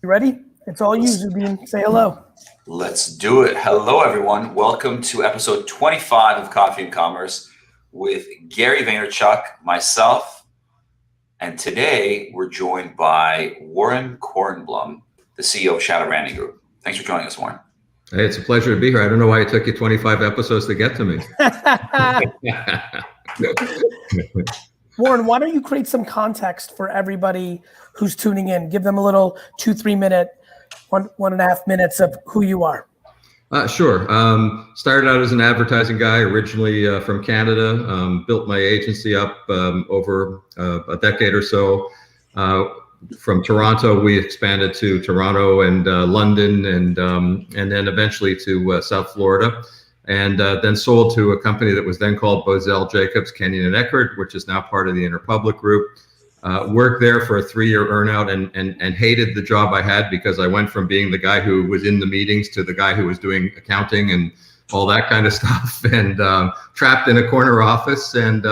You ready? It's all you, Zubin. Say hello. Let's do it. Hello, everyone. Welcome to episode 25 of Coffee and Commerce with Gary Vaynerchuk, myself, and today we're joined by Warren Kornblum, the CEO of Shadow Branding Group. Thanks for joining us, Warren. Hey, it's a pleasure to be here. I don't know why it took you 25 episodes to get to me. Warren, why don't you create some context for everybody who's tuning in? Give them a little 2-3 minute, 1.5 minutes of who you are. Sure. Started out as an advertising guy, originally from Canada. Built my agency up over a decade or so. From Toronto, we expanded to Toronto and London, and then eventually to South Florida, and then sold to a company that was then called Bozell Jacobs, Kenyon and Eckert, which is now part of the Interpublic Group. Worked there for a 3-year earnout and hated the job I had because I went from being the guy who was in the meetings to the guy who was doing accounting and all that kind of stuff, and trapped in a corner office, and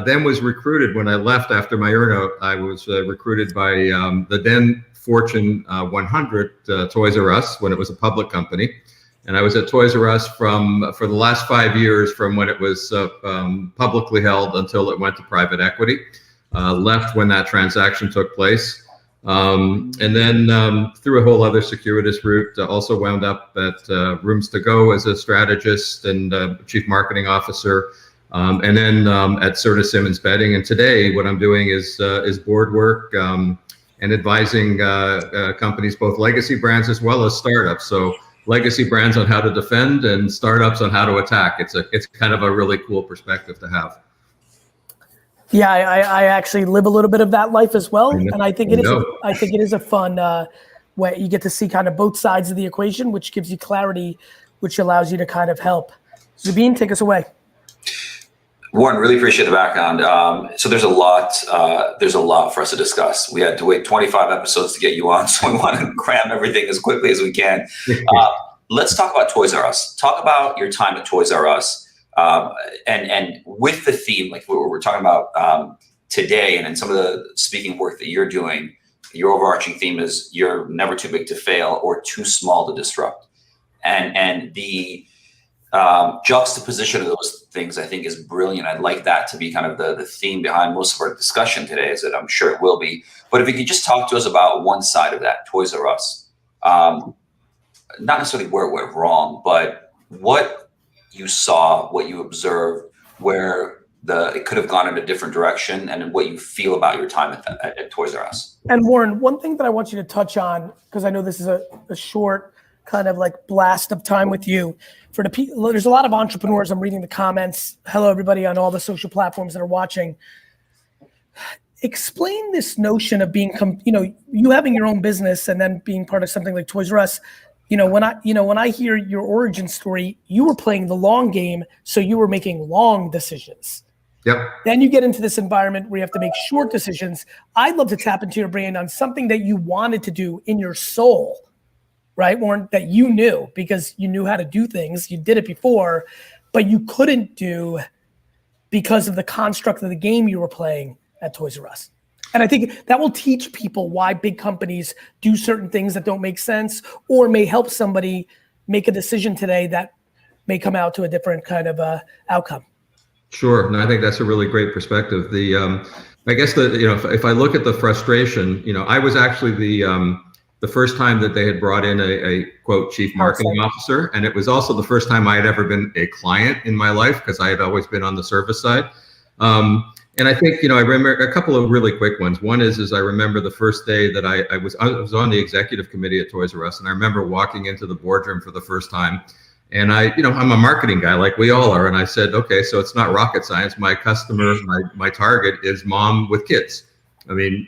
then was recruited when I left after my earnout. I was recruited by the then Fortune 100 Toys R Us when it was a public company. And I was at Toys R Us for the last 5 years, from when it was publicly held until it went to private equity. Left when that transaction took place. And then through a whole other circuitous route, also wound up at Rooms To Go as a strategist and chief marketing officer. And then at Serta Simmons Bedding. And today what I'm doing is board work and advising companies, both legacy brands as well as startups. So legacy brands on how to defend and startups on how to attack. It's kind of a really cool perspective to have. Yeah, I actually live a little bit of that life as well, and I think it is a fun way. You get to see kind of both sides of the equation, which gives you clarity, which allows you to kind of help. Zubin, take us away. Warren, really appreciate the background. So there's a lot for us to discuss. We had to wait 25 episodes to get you on, so we want to cram everything as quickly as we can. Let's talk about Toys R Us. Talk about your time at Toys R Us. And with the theme, like we're talking about today, and in some of the speaking work that you're doing, your overarching theme is you're never too big to fail or too small to disrupt. And the juxtaposition of those things, I think, is brilliant. I'd like that to be kind of the theme behind most of our discussion today, as I'm sure it will be. But if you could just talk to us about one side of that, Toys R Us, not necessarily where it went wrong, but what you saw, what you observed, where it could have gone in a different direction, and what you feel about your time at Toys R Us. And Warren, one thing that I want you to touch on, because I know this is a short kind of like blast of time with you. For the people, there's a lot of entrepreneurs. I'm reading the comments. Hello, everybody on all the social platforms that are watching. Explain this notion of being, you having your own business and then being part of something like Toys R Us. When I hear your origin story, you were playing the long game, so you were making long decisions. Yep. Then you get into this environment where you have to make short decisions. I'd love to tap into your brain on something that you wanted to do in your soul, right, Warren, that you knew because you knew how to do things. You did it before, but you couldn't do because of the construct of the game you were playing at Toys R Us. And I think that will teach people why big companies do certain things that don't make sense, or may help somebody make a decision today that may come out to a different kind of outcome. Sure, and I think that's a really great perspective. I guess that if I look at the frustration, I was actually the first time that they had brought in a quote chief marketing officer, and it was also the first time I had ever been a client in my life because I had always been on the service side. And I think, I remember a couple of really quick ones. One is I remember the first day that I was on the executive committee at Toys R Us, and I remember walking into the boardroom for the first time. And I'm a marketing guy like we all are. And I said, okay, so it's not rocket science. My customer, my target is mom with kids. I mean,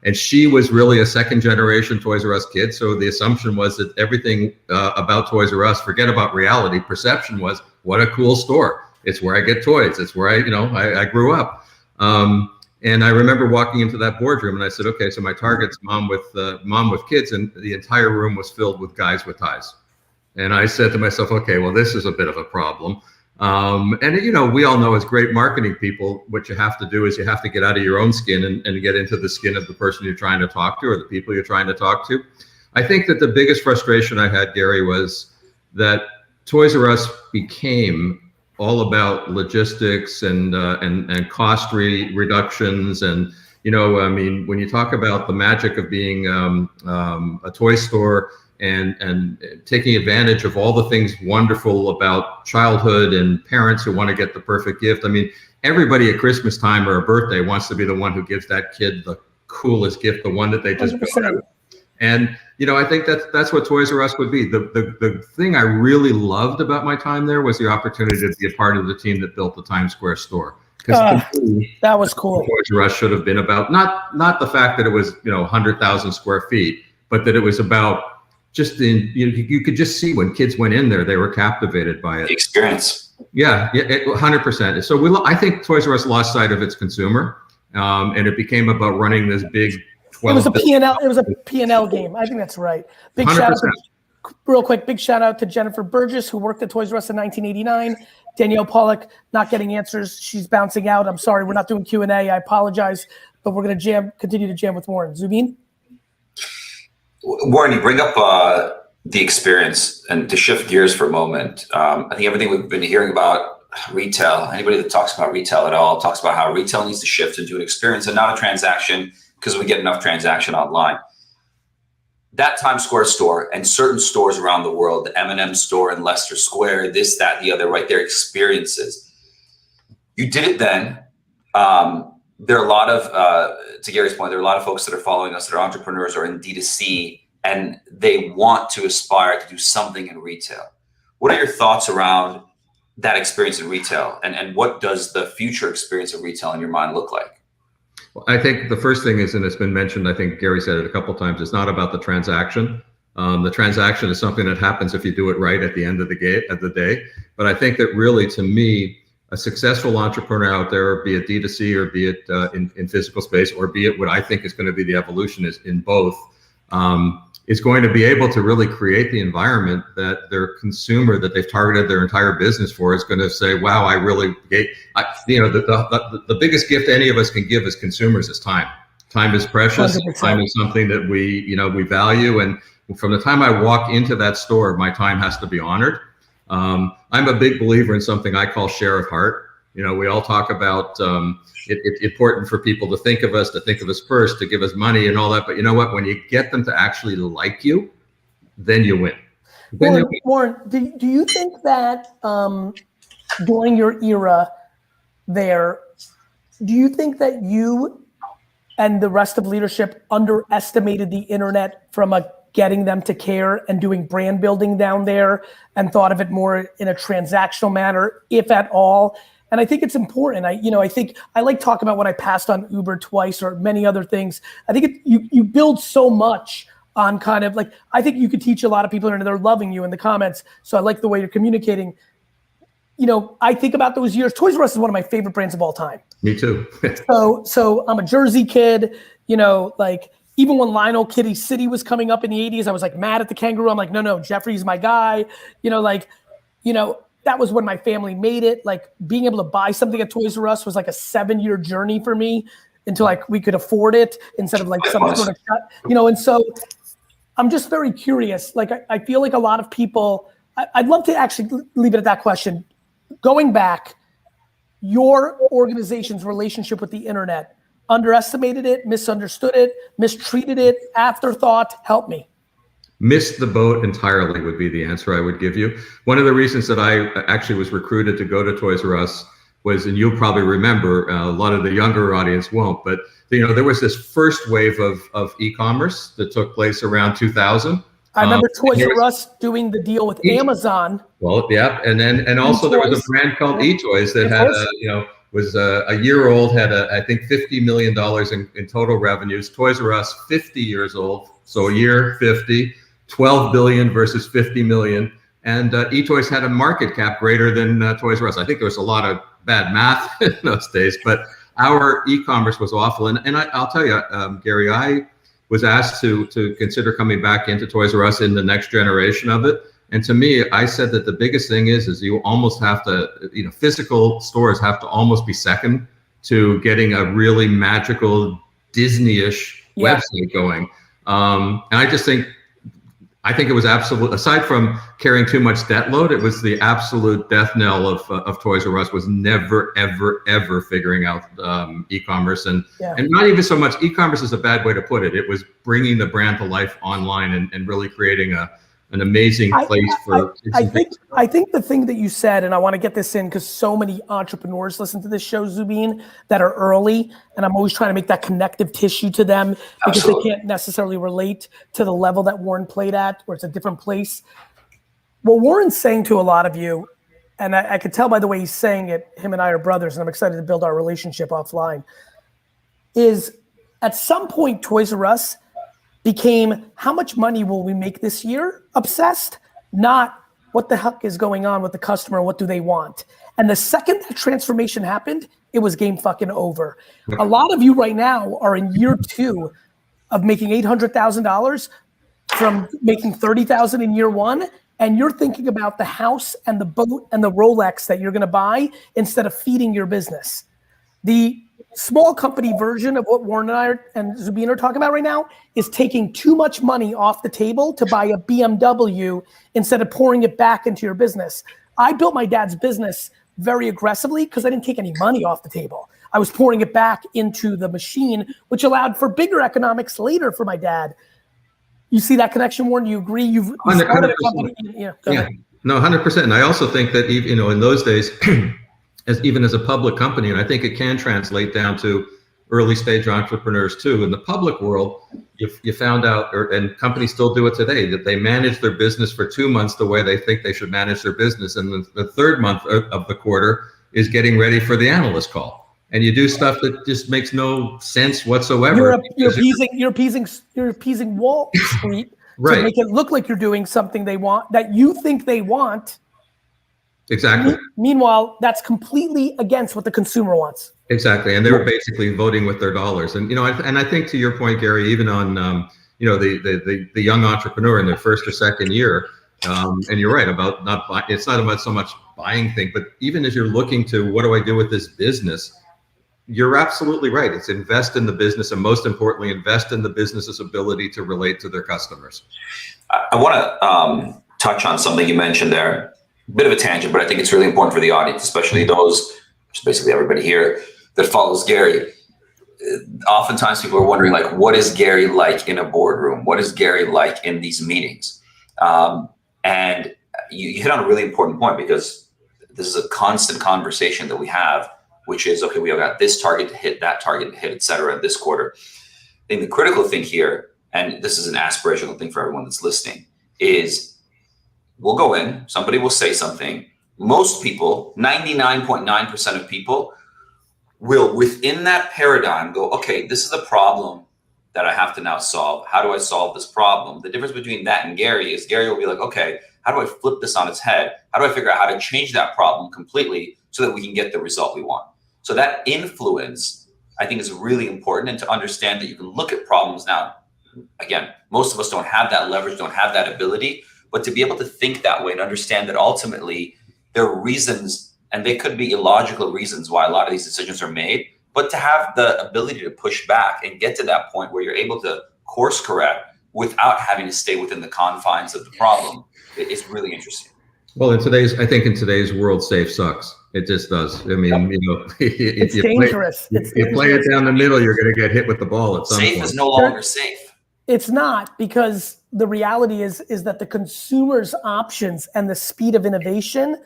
and she was really a second generation Toys R Us kid. So the assumption was that everything about Toys R Us, forget about reality, perception was, what a cool store. It's where I get toys. It's where I grew up. And I remember walking into that boardroom and I said, okay, so my target's mom with kids, and the entire room was filled with guys with ties. And I said to myself, okay, well, this is a bit of a problem. And you know, we all know as great marketing people, what you have to do is you have to get out of your own skin and get into the skin of the person you're trying to talk to or the people you're trying to talk to. I think that the biggest frustration I had, Gary, was that Toys R Us became all about logistics and cost reductions. And, you know, I mean, when you talk about the magic of being a toy store and taking advantage of all the things wonderful about childhood and parents who want to get the perfect gift. I mean, everybody at Christmas time or a birthday wants to be the one who gives that kid the coolest gift, the one that they just bought. And, you know, I think that's what Toys R Us would be. The thing I really loved about my time there was the opportunity to be a part of the team that built the Times Square store. Because that was cool. Toys R Us should have been about not the fact that it was, you know, 100,000 square feet, but that it was about just you could just see when kids went in there, they were captivated by it. The experience. Yeah, 100%. So I think Toys R Us lost sight of its consumer, and it became about running this big. It was a P&L. It was a P&L game. I think that's right. Big 100%. Shout out, real quick. Big shout out to Jennifer Burgess, who worked at Toys R Us in 1989. Danielle Pollock not getting answers. She's bouncing out. I'm sorry, we're not doing Q&A. I apologize, but we're going to continue to jam with Warren. Zubin? Warren, you bring up the experience, and to shift gears for a moment, I think everything we've been hearing about retail, anybody that talks about retail at all talks about how retail needs to shift into an experience and not a transaction, because we get enough transaction online. That Times Square store and certain stores around the world, the M&M store in Leicester Square, this, that, the other, right there, experiences. You did it then. There are a lot of, to Gary's point, there are a lot of folks that are following us that are entrepreneurs or in D2C, and they want to aspire to do something in retail. What are your thoughts around that experience in retail? And what does the future experience of retail in your mind look like? Well, I think the first thing is, and it's been mentioned, I think Gary said it a couple of times, it's not about the transaction. The transaction is something that happens if you do it right at the end of the day. But I think that really, to me, a successful entrepreneur out there, be it D2C or be it in physical space, or be it what I think is going to be the evolution is in both, is going to be able to really create the environment that their consumer that they've targeted their entire business for is going to say, wow, I really gave, the biggest gift any of us can give as consumers is time. Time is precious. 100%. Time is something that we value. And from the time I walk into that store, my time has to be honored. I'm a big believer in something I call share of heart. You know, we all talk about it's important for people to think of us first, to give us money and all that. But you know what? When you get them to actually like you, then you win. Warren, do you think that during your era there, do you think that you and the rest of leadership underestimated the internet from getting them to care and doing brand building down there, and thought of it more in a transactional manner, if at all? And I think it's important. I think I like talking about when I passed on Uber twice or many other things. I think you build so much on kind of like, I think you could teach a lot of people and they're loving you in the comments. So I like the way you're communicating. You know, I think about those years. Toys R Us is one of my favorite brands of all time. Me too. So I'm a Jersey kid, you know, like even when Lionel Kitty City was coming up in the 80s, I was like mad at the kangaroo. I'm like, no, Jeffrey's my guy. That was when my family made it. Like being able to buy something at Toys R Us was like a 7-year journey for me until like we could afford it instead of like some sort of shut, and so I'm just very curious. Like I feel like a lot of people, I'd love to actually leave it at that question. Going back, your organization's relationship with the internet, underestimated it, misunderstood it, mistreated it, afterthought, help me. Missed the boat entirely would be the answer I would give you. One of the reasons that I actually was recruited to go to Toys R Us was, and you'll probably remember, a lot of the younger audience won't, but there was this first wave of e-commerce that took place around 2000. I remember Toys R Us doing the deal with Amazon. Well, yeah, and also there was a brand called eToys that had was a year old, had I think $50 million in total revenues. Toys R Us, 50 years old, so a year 50. 12 billion versus 50 million. And eToys had a market cap greater than Toys R Us. I think there was a lot of bad math in those days, but our e-commerce was awful. And I'll tell you, Gary, I was asked to consider coming back into Toys R Us in the next generation of it. And to me, I said that the biggest thing is you almost have to, physical stores have to almost be second to getting a really magical Disney-ish website going. And I think it was absolute, aside from carrying too much debt load, it was the absolute death knell of Toys R Us was never, ever, ever figuring out e-commerce. And not even so much e-commerce is a bad way to put it. It was bringing the brand to life online and really creating an amazing place for kids. I think the thing that you said, and I want to get this in because so many entrepreneurs listen to this show, Zubin, that are early, and I'm always trying to make that connective tissue to them because they can't necessarily relate to the level that Warren played at, where it's a different place. What Warren's saying to a lot of you, and I could tell by the way he's saying it, him and I are brothers, and I'm excited to build our relationship offline, is at some point Toys R Us became how much money will we make this year obsessed, not what the heck is going on with the customer, what do they want. And the second that transformation happened, it was game fucking over. A lot of you right now are in year 2 of making $800,000 from making $30,000 in year 1, and you're thinking about the house and the boat and the Rolex that you're gonna buy instead of feeding your business. The small company version of what Warren and Zubin are talking about right now is taking too much money off the table to buy a BMW instead of pouring it back into your business. I built my dad's business very aggressively because I didn't take any money off the table. I was pouring it back into the machine, which allowed for bigger economics later for my dad. You see that connection, Warren? Do you agree? You've started a company. Yeah, no, 100%. And I also think that in those days, even as a public company, and I think it can translate down to early stage entrepreneurs too. In the public world, you found out, and companies still do it today, that they manage their business for 2 months the way they think they should manage their business. And the third month of the quarter is getting ready for the analyst call. And you do stuff that just makes no sense whatsoever. You're appeasing Wall Street to make it look like you're doing something they want, that you think they want. Exactly. Meanwhile, that's completely against what the consumer wants. Exactly, and they were basically voting with their dollars. And I think to your point, Gary, even on the young entrepreneur in their first or second year, and you're right about not buying. It's not about so much buying thing, but even as you're looking to what do I do with this business, you're absolutely right. It's invest in the business, and most importantly, invest in the business's ability to relate to their customers. I want to touch on something you mentioned there. Bit of a tangent, but I think it's really important for the audience, especially those, which is basically everybody here, that follows Gary. Oftentimes people are wondering, like, what is Gary like in a boardroom? What is Gary like in these meetings? And you hit on a really important point, because this is a constant conversation that we have, which is, okay, we have got this target to hit, that target to hit, et cetera, this quarter. I think the critical thing here, and this is an aspirational thing for everyone that's listening, is we'll go in, somebody will say something. Most people, 99.9% of people, will within that paradigm go, okay, this is a problem that I have to now solve. How do I solve this problem? The difference between that and Gary is Gary will be like, okay, how do I flip this on its head? How do I figure out how to change that problem completely so that we can get the result we want? So that influence, I think, is really important, and to understand that you can look at problems now. Again, most of us don't have that leverage, don't have that ability, but to be able to think that way and understand that ultimately there are reasons, and they could be illogical reasons why a lot of these decisions are made, but to have the ability to push back and get to that point where you're able to course correct without having to stay within the confines of the problem is really interesting. Well, in today's world, safe sucks. It just does. I mean, it's dangerous. If you play it down the middle, you're going to get hit with the ball at some point. Safe is no longer safe. It's not, because the reality is that the consumer's options and the speed of innovation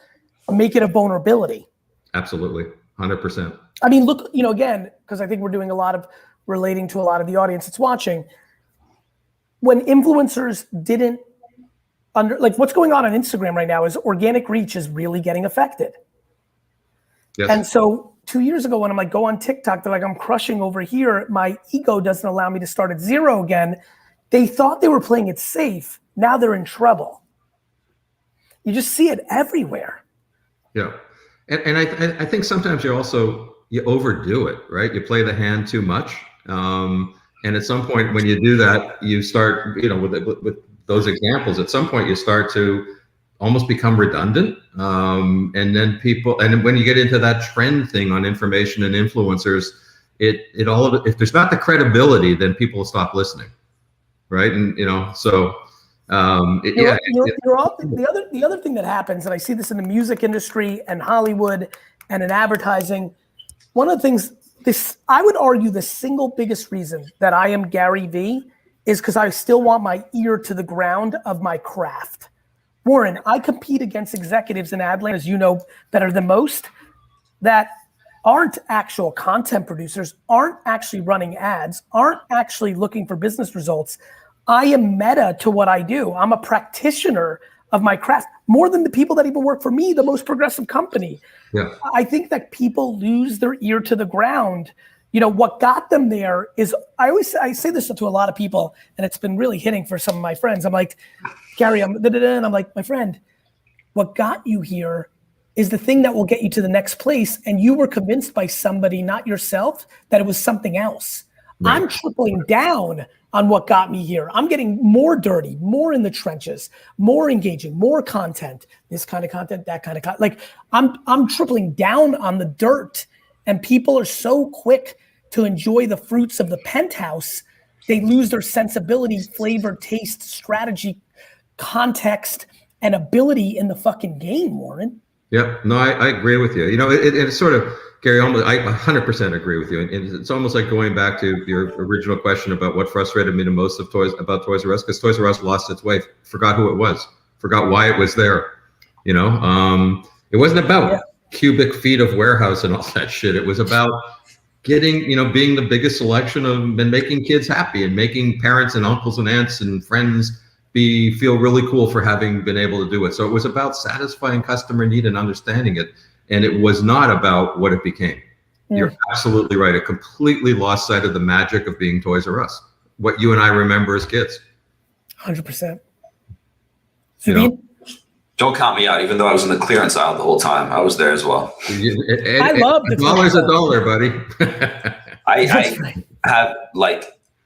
make it a vulnerability. Absolutely, 100%. I mean, look, again, because I think we're doing a lot of relating to a lot of the audience that's watching. When influencers didn't what's going on Instagram right now is organic reach is really getting affected. Yes. And so 2 years ago, when I'm like, go on TikTok, they're like, I'm crushing over here. My ego doesn't allow me to start at zero again. They thought they were playing it safe. Now they're in trouble. You just see it everywhere. Yeah. And I think sometimes you overdo it, right? You play the hand too much. And at some point when you do that, you start, with those examples, at some point you start to almost become redundant. And then and when you get into that trend thing on information and influencers, if there's not the credibility, then people will stop listening. Right. And, so, the other thing that happens, and I see this in the music industry and Hollywood and in advertising, one of the things, I would argue the single biggest reason that I am Gary Vee is because I still want my ear to the ground of my craft. Warren, I compete against executives in Adland, as you know better than most, that aren't actual content producers, aren't actually running ads, aren't actually looking for business results. I am meta to what I do. I'm a practitioner of my craft more than the people that even work for me, the most progressive company. Yeah. I think that people lose their ear to the ground. What got them there is, I say this to a lot of people, and it's been really hitting for some of my friends. I'm like, Gary, and I'm like, my friend, what got you here is the thing that will get you to the next place. And you were convinced by somebody, not yourself, that it was something else. Right. I'm tripling down on what got me here. I'm getting more dirty, more in the trenches, more engaging, more content, this kind of content, that kind of content. Like I'm tripling down on the dirt, and people are so quick to enjoy the fruits of the penthouse. They lose their sensibility, flavor, taste, strategy, context, and ability in the fucking game, Warren. Yeah, no, I agree with you. It's sort of, Gary, I 100% agree with you. And it's almost like going back to your original question about what frustrated me the most about Toys R Us, because Toys R Us lost its way, forgot who it was, forgot why it was there. It wasn't about cubic feet of warehouse and all that shit. It was about getting, being the biggest selection and making kids happy and making parents and uncles and aunts and friends feel really cool for having been able to do it. So it was about satisfying customer need and understanding it. And it was not about what it became. Yeah. You're absolutely right. It completely lost sight of the magic of being Toys R Us, what you and I remember as kids. 100%. Don't count me out, even though I was in the clearance aisle the whole time. I was there as well. I love the $1's a dollar, buddy. I have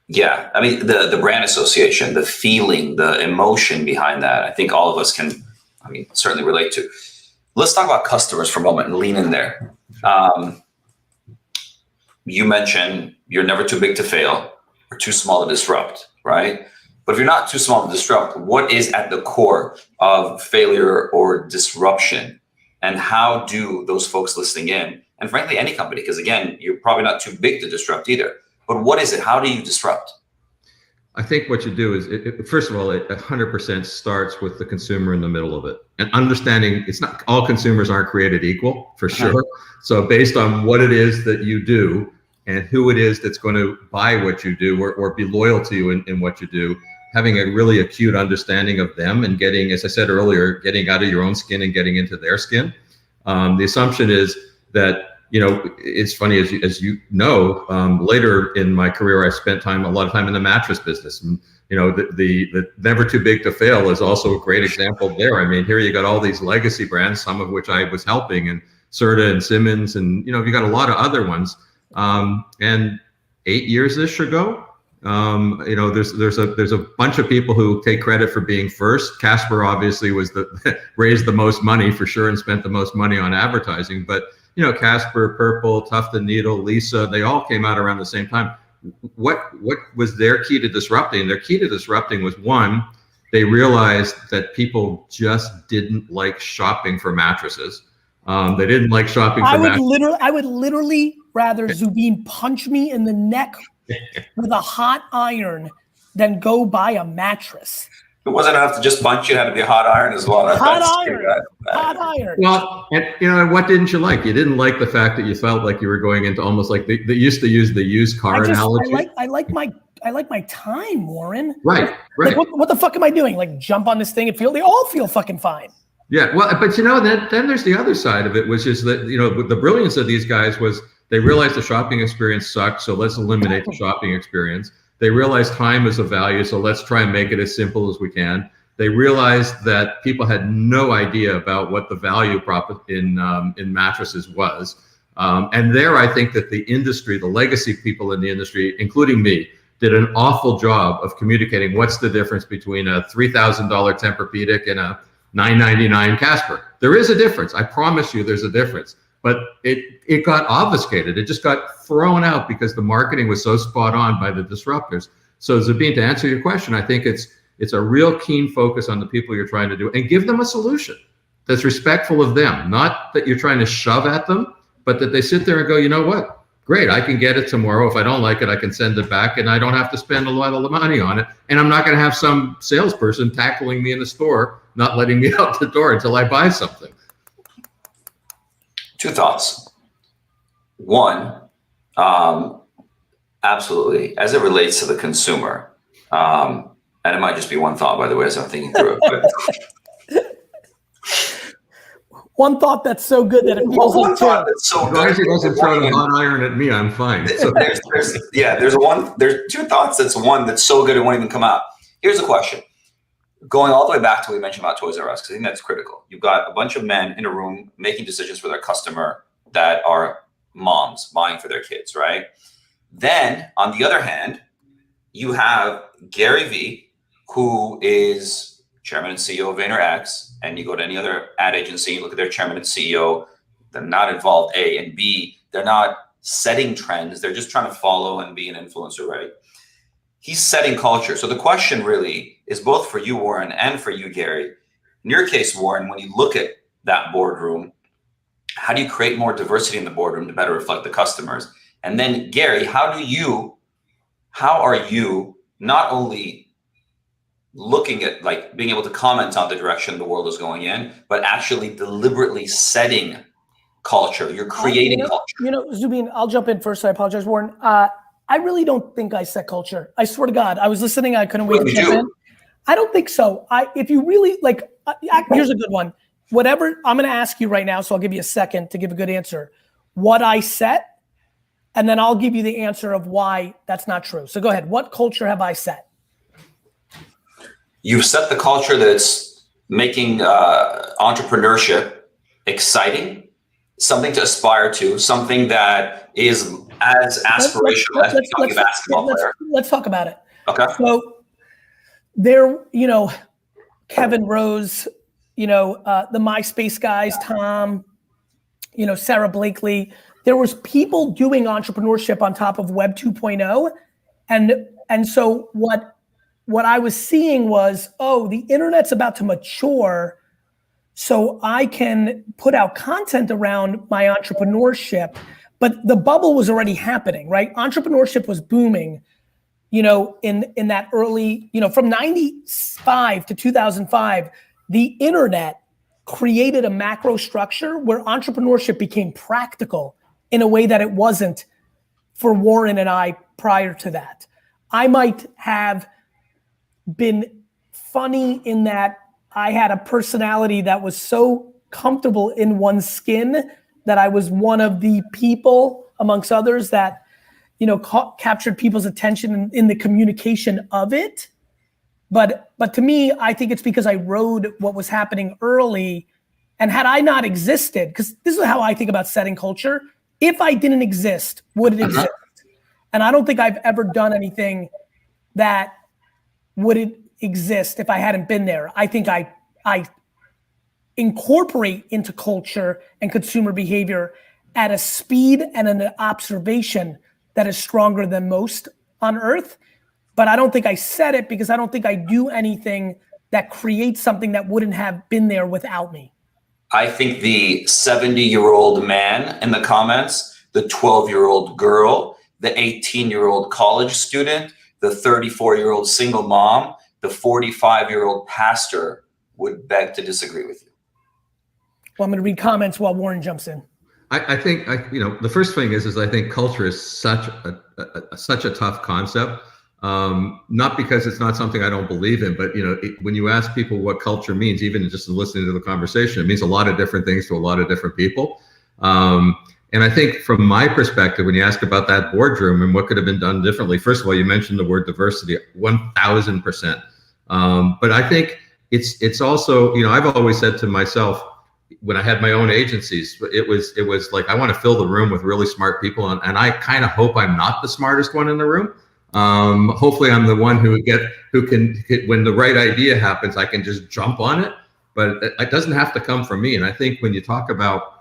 the brand association, the feeling, the emotion behind that. I think all of us can, certainly relate to. Let's talk about customers for a moment and lean in there. You mentioned you're never too big to fail or too small to disrupt, right? But if you're not too small to disrupt, what is at the core of failure or disruption? And how do those folks listening in, and frankly, any company, because again, you're probably not too big to disrupt either, but what is it? How do you disrupt? I think what you do is, first of all, it 100% starts with the consumer in the middle of it, and understanding it's not all consumers aren't created equal, for sure. So based on what it is that you do and who it is that's going to buy what you do or be loyal to you in what you do, having a really acute understanding of them and getting, as I said earlier, getting out of your own skin and getting into their skin. The assumption is that, it's funny, as you know, later in my career, I spent a lot of time in the mattress business. And, the never too big to fail is also a great example there. Here you got all these legacy brands, some of which I was helping, and Serta and Simmons, and, you got a lot of other ones. And 8 years-ish ago, there's a bunch of people who take credit for being first. Casper obviously was raised the most money for sure and spent the most money on advertising, but Casper, Purple, Tuft and Needle, Lisa, they all came out around the same time. What was their key to disrupting? Their key to disrupting was, one, they realized that people just didn't like shopping for mattresses. They didn't like shopping for mattresses. I would literally rather Zubin punch me in the neck with a hot iron than go buy a mattress. It wasn't enough to just punch you; it had to be a hot iron as well. Hot iron. Well, and what didn't you like? You didn't like the fact that you felt like you were going into almost like they used to use the used car analogy. I like my time, Warren. Right. Like, what the fuck am I doing? Like, jump on this thing and they all feel fucking fine. Yeah, well, but then there's the other side of it, which is that the brilliance of these guys was they realized the shopping experience sucked, so let's eliminate the shopping experience. They realized time is a value, so let's try and make it as simple as we can. They realized that people had no idea about what the value prop in mattresses was. And there, I think that the industry, the legacy people in the industry, including me, did an awful job of communicating what's the difference between a $3,000 Tempur-Pedic and a $9.99 Casper. There is a difference. I promise you there's a difference. But it got obfuscated. It just got thrown out because the marketing was so spot on by the disruptors. So Zabin, to answer your question, I think it's a real keen focus on the people you're trying to do and give them a solution that's respectful of them, not that you're trying to shove at them, but that they sit there and go, you know what? Great, I can get it tomorrow. If I don't like it, I can send it back and I don't have to spend a lot of money on it. And I'm not going to have some salesperson tackling me in the store, not letting me out the door until I buy something. Two thoughts. One, absolutely, as it relates to the consumer, and it might just be one thought, by the way, as I'm thinking through it. But one thought that's so good that it feels one like thought two. that's so As long as good. he doesn't throw the hot iron at me, I'm fine. So, There's two thoughts that's one that's so good it won't even come out. Here's the question. Going all the way back to what we mentioned about Toys R Us, because I think that's critical. You've got a bunch of men in a room making decisions for their customer that are moms buying for their kids, right? Then, on the other hand, you have Gary Vee, who is chairman and CEO of VaynerX, and you go to any other ad agency, you look at their chairman and CEO, they're not involved, A, and B, they're not setting trends, they're just trying to follow and be an influencer, right? He's setting culture. So the question really is both for you, Warren, and for you, Gary. In your case, Warren, when you look at that boardroom, how do you create more diversity in the boardroom to better reflect the customers? And then, Gary, how are you not only looking at, like, being able to comment on the direction the world is going in, but actually deliberately setting culture? You're creating culture. Zubin, I'll jump in first. I apologize, Warren. I really don't think I set culture. I swear to God, I was listening. I couldn't wait to jump in. I don't think so. If you really like, here's a good one. Whatever, I'm going to ask you right now, so I'll give you a second to give a good answer. What I set, and then I'll give you the answer of why that's not true. So go ahead. What culture have I set? You've set the culture that's making entrepreneurship exciting, something to aspire to, something that is as aspirational as becoming a basketball player. Let's talk about it. Okay. So there, Kevin Rose, the MySpace guys, Tom, Sarah Blakely, there was people doing entrepreneurship on top of Web 2.0. And so what I was seeing was, the internet's about to mature, so I can put out content around my entrepreneurship. But the bubble was already happening, right? Entrepreneurship was booming, in that early, from 95 to 2005, the internet created a macro structure where entrepreneurship became practical in a way that it wasn't for Warren and I prior to that. I might have been funny in that I had a personality that was so comfortable in one's skin that I was one of the people amongst others that, captured people's attention in the communication of it. But to me, I think it's because I rode what was happening early. And had I not existed, because this is how I think about setting culture, if I didn't exist, would it exist? And I don't think I've ever done anything that wouldn't exist if I hadn't been there. I think I incorporate into culture and consumer behavior at a speed and an observation that is stronger than most on earth. But I don't think I set it because I don't think I do anything that creates something that wouldn't have been there without me. I think the 70-year-old man in the comments, the 12-year-old girl, the 18-year-old college student, the 34-year-old single mom, the 45-year-old pastor would beg to disagree with you. Well, I'm going to read comments while Warren jumps in. I think the first thing is I think culture is such a tough concept. Not because it's not something I don't believe in, but when you ask people what culture means, even just listening to the conversation, it means a lot of different things to a lot of different people. And I think from my perspective, when you ask about that boardroom and what could have been done differently, first of all, you mentioned the word diversity, 1000%. But I think it's also, I've always said to myself, when I had my own agencies, it was like, I want to fill the room with really smart people. And I kind of hope I'm not the smartest one in the room. Hopefully I'm the one who can, when the right idea happens, I can just jump on it but it doesn't have to come from me. And I think when you talk about,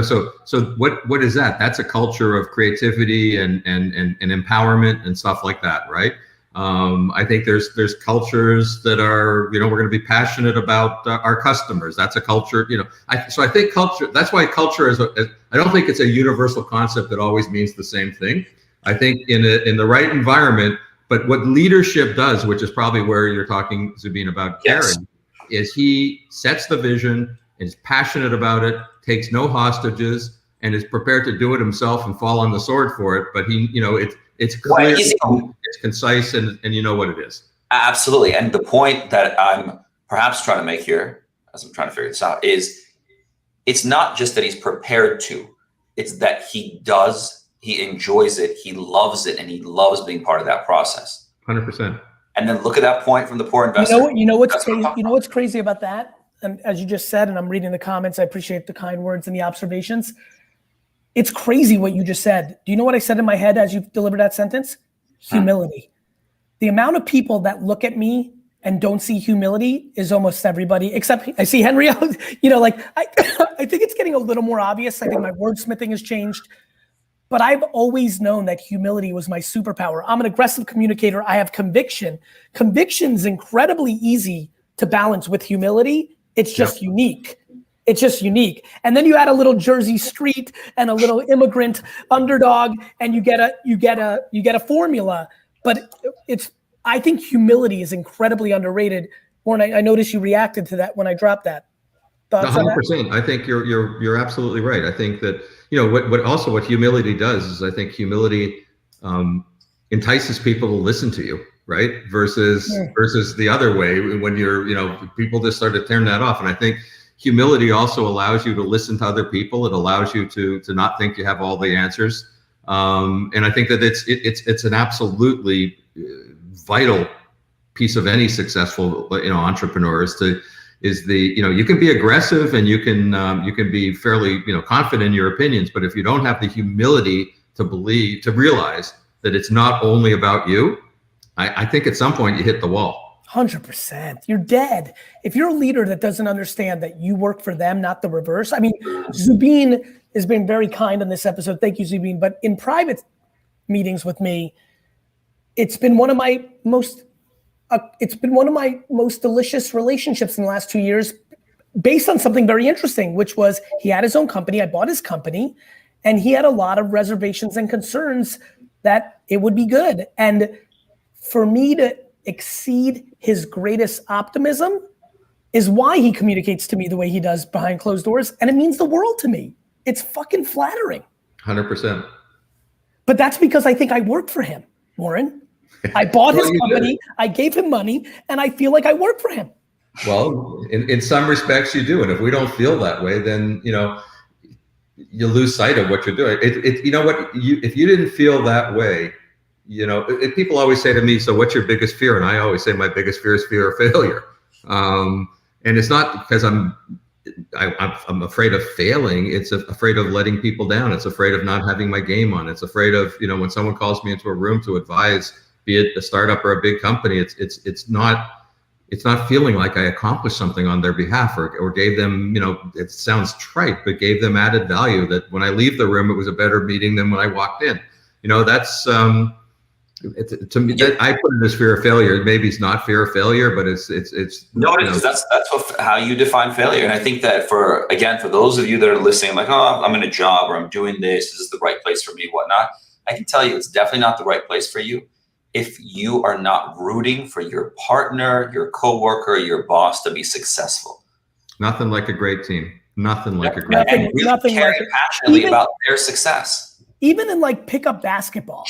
so what is that? That's a culture of creativity and empowerment and stuff like that, right? I think there's cultures that are, we're going to be passionate about our customers. That's a culture, so I think culture, that's why culture I don't think it's a universal concept that always means the same thing. I think in the right environment, but what leadership does, which is probably where you're talking, Zubin, about Yes. Gary, is he sets the vision, is passionate about it, takes no hostages, and is prepared to do it himself and fall on the sword for it. But he, it's clear, it's concise, and you know what it is. Absolutely. And the point that I'm perhaps trying to make here, as I'm trying to figure this out, is it's not just that he's prepared to, it's that he enjoys it, he loves it, and he loves being part of that process. 100%. And then look at that point from the poor investor. You know what's crazy? You know what's crazy about that? And as you just said, and I'm reading the comments, I appreciate the kind words and the observations. It's crazy what you just said. Do you know what I said in my head as you delivered that sentence? Humility. The amount of people that look at me and don't see humility is almost everybody, except I see Henry. I think it's getting a little more obvious. I think my wordsmithing has changed. But I've always known that humility was my superpower. I'm an aggressive communicator. I have conviction. Conviction's incredibly easy to balance with humility. It's just unique. It's just unique. And then you add a little Jersey Street and a little immigrant underdog, and you get a formula. But I think humility is incredibly underrated. Warren, I noticed you reacted to that when I dropped that. 100%. I think you're absolutely right. I think that what humility does is I think humility entices people to listen to you, right? Versus the other way when people just start to turn that off. And I think humility also allows you to listen to other people. It allows you to not think you have all the answers. And I think that it's an absolutely vital piece of any successful entrepreneur you can be aggressive and you can be fairly confident in your opinions, but if you don't have the humility to realize that it's not only about you, I think at some point you hit the wall. 100%. You're dead. If you're a leader that doesn't understand that you work for them, not the reverse. I mean, Zubin has been very kind on this episode. Thank you, Zubin. But in private meetings with me, it's been one of my most delicious relationships in the last 2 years, based on something very interesting, which was he had his own company. I bought his company, and he had a lot of reservations and concerns that it would be good. And for me to exceed his greatest optimism is why he communicates to me the way he does behind closed doors. And it means the world to me. It's fucking flattering. 100%. But that's because I think I work for him, Warren. I bought his company, I gave him money, and I feel like I work for him. Well, in some respects you do. And if we don't feel that way, then, you lose sight of what you're doing. If you didn't feel that way, people always say to me, so what's your biggest fear? And I always say my biggest fear is fear of failure. And it's not because I'm afraid of failing. It's afraid of letting people down. It's afraid of not having my game on. It's afraid of, when someone calls me into a room to advise, be it a startup or a big company, it's not feeling like I accomplished something on their behalf or gave them, it sounds trite, but gave them added value that when I leave the room, it was a better meeting than when I walked in. That's to me, that I put it as fear of failure. Maybe it's not fear of failure, but it's no, it is. That's how you define failure. And I think that for those of you that are listening, like, oh, I'm in a job or I'm doing this is the right place for me, whatnot. I can tell you it's definitely not the right place for you if you are not rooting for your partner, your coworker, your boss to be successful. Nothing like a great team. Nothing like a great Nothing, team. And really nothing caring like passionately about their success. Even in like pickup basketball.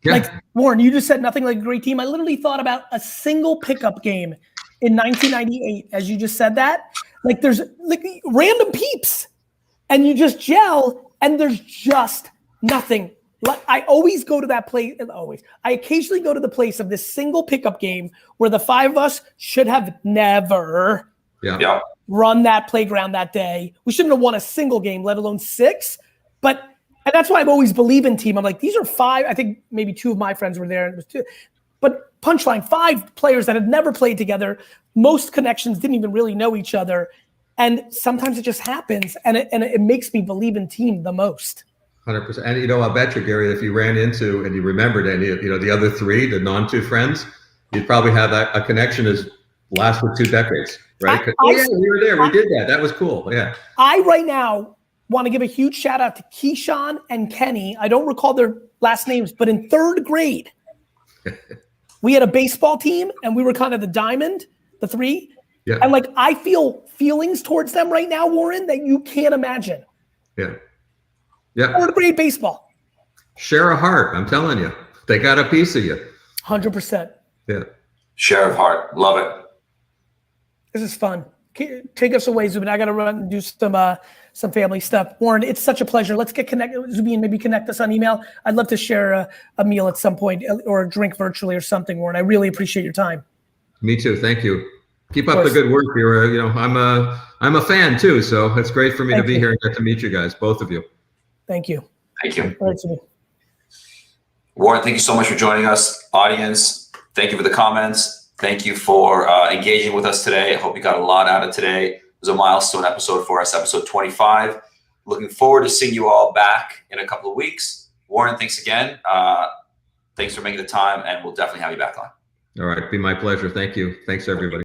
Yeah. Like, Warren, you just said nothing like a great team. I literally thought about a single pickup game in 1998, as you just said that. Like, there's like random peeps, and you just gel, and there's just nothing. Like, I always go to that place. I occasionally go to the place of this single pickup game where the five of us should have never run that playground that day. We shouldn't have won a single game, let alone six. And that's why I've always believed in team. I'm like, these are five. I think maybe two of my friends were there, and it was two. But punchline, 5 players that had never played together. Most connections didn't even really know each other. And sometimes it just happens, and it makes me believe in team the most. 100%. And I'll bet you, Gary, if you ran into and you remembered any of the other 3, the non-2 friends, you'd probably have a connection as lasted 2 decades, right? Yeah, we were there. We did that. That was cool. Yeah. I right now want to give a huge shout out to Keyshawn and Kenny. I don't recall their last names, but in 3rd grade, we had a baseball team, and we were kind of the diamond, the 3. Yeah. And like, I feel feelings towards them right now, Warren, that you can't imagine. Yeah. Yeah. 3rd grade baseball. Share a heart. I'm telling you, they got a piece of you. 100%. Yeah. Share of heart. Love it. This is fun. Take us away, Zubin. I got to run and do some family stuff. Warren, it's such a pleasure. Let's get connected. Zubin, maybe connect us on email. I'd love to share a meal at some point or a drink virtually or something, Warren. I really appreciate your time. Me too. Thank you. Keep up the good work. You're, I'm a fan too, so it's great for me to be here and get to meet you guys, both of you. Thank you. Thank you. All right, Zubin. Warren, thank you so much for joining us. Audience, thank you for the comments. Thank you for engaging with us today. I hope you got a lot out of today. It was a milestone episode for us, episode 25. Looking forward to seeing you all back in a couple of weeks. Warren, thanks again. Thanks for making the time, and we'll definitely have you back on. All right. Be my pleasure. Thank you. Thanks, everybody.